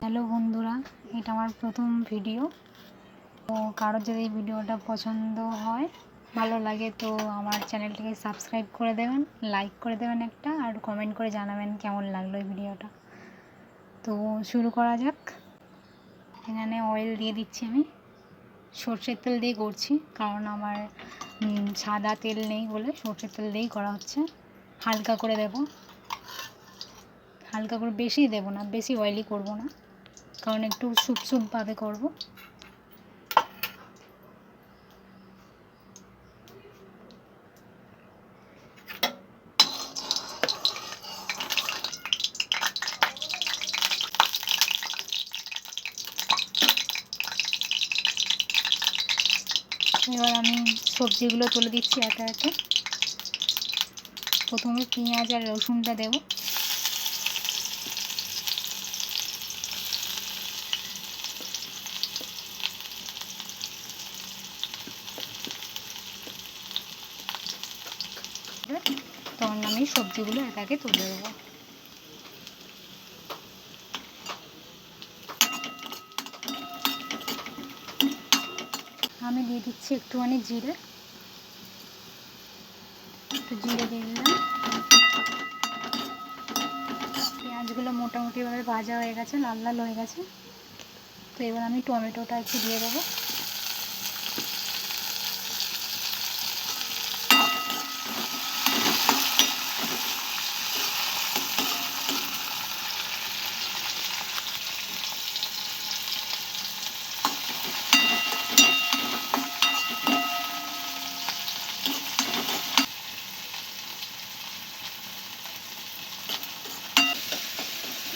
Hello বন্ধুরা, এটা আমার প্রথম ভিডিও। তো কারোর যদি ভিডিওটা পছন্দ হয়, ভালো লাগে, তো আমার চ্যানেলটাকে সাবস্ক্রাইব করে দেবেন, লাইক করে দেবেন একটা, আর কমেন্ট করে জানাবেন কেমন লাগলো এই ভিডিওটা। তো শুরু করা যাক। এখানে অয়েল দিয়ে দিচ্ছি, আমি সর্ষের তেল দিয়ে করছি, কারণ আমার সাদা তেল নেই বলে সর্ষের তেল দিয়েই করা হচ্ছে। হালকা করে দেব, হালকা করে, বেশি দেব না, বেশি অয়েলি করব না, কারণ একটু স্যুপভাবে করব। এবার আমি সবজিগুলো তুলে দিচ্ছি একে একে। প্রথমে পেঁয়াজ আর রসুনটা দেব। তখন আমি সবজিগুলো একে একে তুলে দেবো। আমি দিয়ে দিচ্ছি একটুখানি জিরে, একটু জিরে দিয়ে দিলাম। পেঁয়াজগুলো মোটামুটিভাবে ভাজা হয়ে গেছে, লাল লাল হয়ে গেছে। তো এবার আমি টমেটোটা একটু দিয়ে দেবো।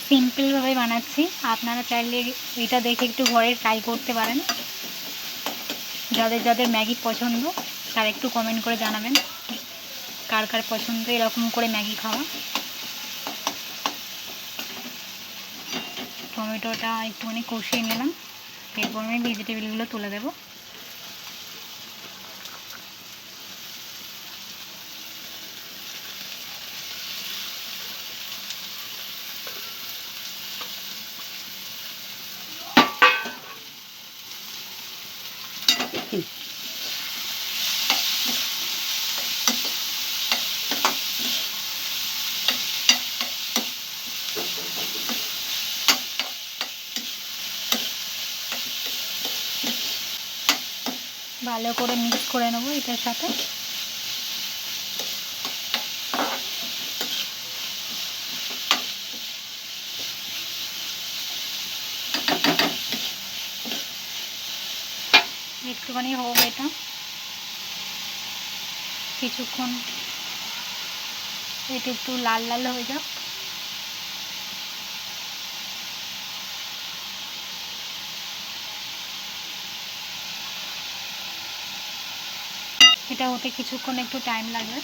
সিম্পলভাবে বানাচ্ছি, আপনারা চাইলে এটা দেখে একটু ঘরে ট্রাই করতে পারেন। যাদের যাদের ম্যাগি পছন্দ তারা একটু কমেন্ট করে জানাবেন কার কার পছন্দ এরকম করে ম্যাগি খাওয়া। টমেটোটা একটুখানি কষিয়ে নিলাম, এরপর আমি ভেজিটেবিলগুলো তুলে দেবো। ভালো করে মিক্স করে নেবো এটার সাথে। একটুখানি হোক এটা, কিছুক্ষণ এটা একটু লাল লাল হয়ে যাক। এটা হতে কিছুক্ষণ একটু টাইম লাগবে।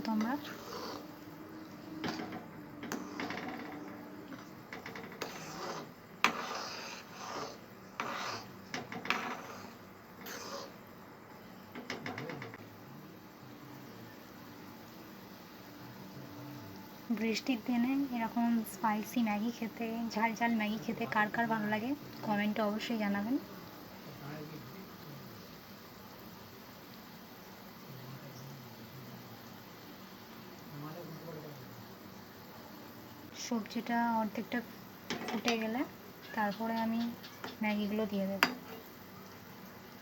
তোমরা বৃষ্টির দিনে এরকম স্পাইসি ম্যাগি খেতে, ঝাল ঝাল ম্যাগি খেতে কার কার ভালো লাগে কমেন্টে অবশ্যই জানাবেন। সবজিটা অর্ধেকটা ফুটে গেলে তারপরে আমি ম্যাগিগুলো দিয়ে দেবো।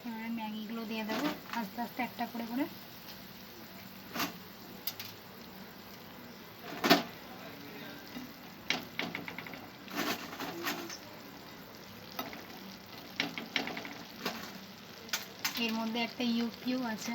এবারে ম্যাগিগুলো দিয়ে দেবো আস্তে আস্তে একটা করে করে। এর মধ্যে একটা ইউ আছে,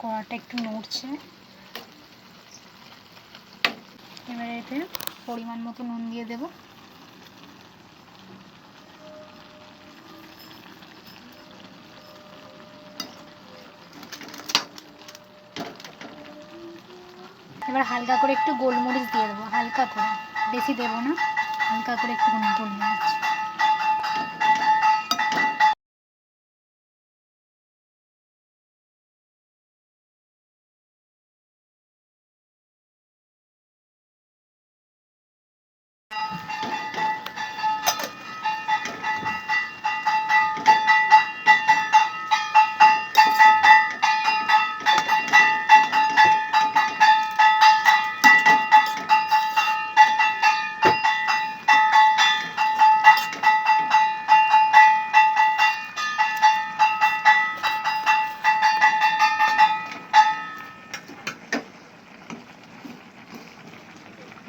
কড়াটা একটু নড়ছে। এবারে এতে পরিমাণ মতো নুন দিয়ে দেব। এবার হালকা করে একটু গোলমরিচ দিয়ে দেবো, হালকা করে, বেশি দেবো না, হালকা করে একটু গোলমরিচ।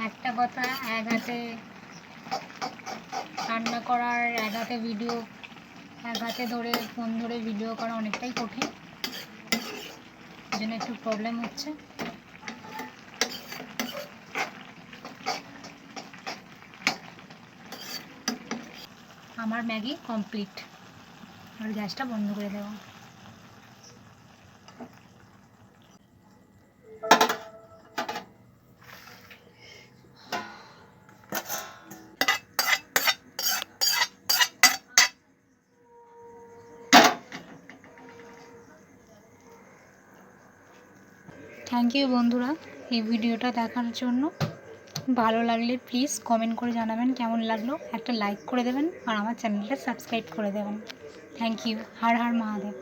একটা কথা, এক হাতে রান্না করার, এক হাতে ভিডিও, এক হাতে ধরে ফোন ধরে ভিডিও করা অনেকটাই কঠিন, এই জন্য একটু প্রবলেম হচ্ছে। আমার ম্যাগি কমপ্লিট, আর গ্যাসটা বন্ধ করে দেবো। থ্যাংক ইউ বন্ধুরা এই ভিডিওটা দেখার জন্য। ভালো লাগলে প্লিজ কমেন্ট করে জানাবেন কেমন লাগলো, একটা লাইক করে দেবেন আর আমার চ্যানেলটা সাবস্ক্রাইব করে দেবেন। Thank you. হর হর মহাদেব।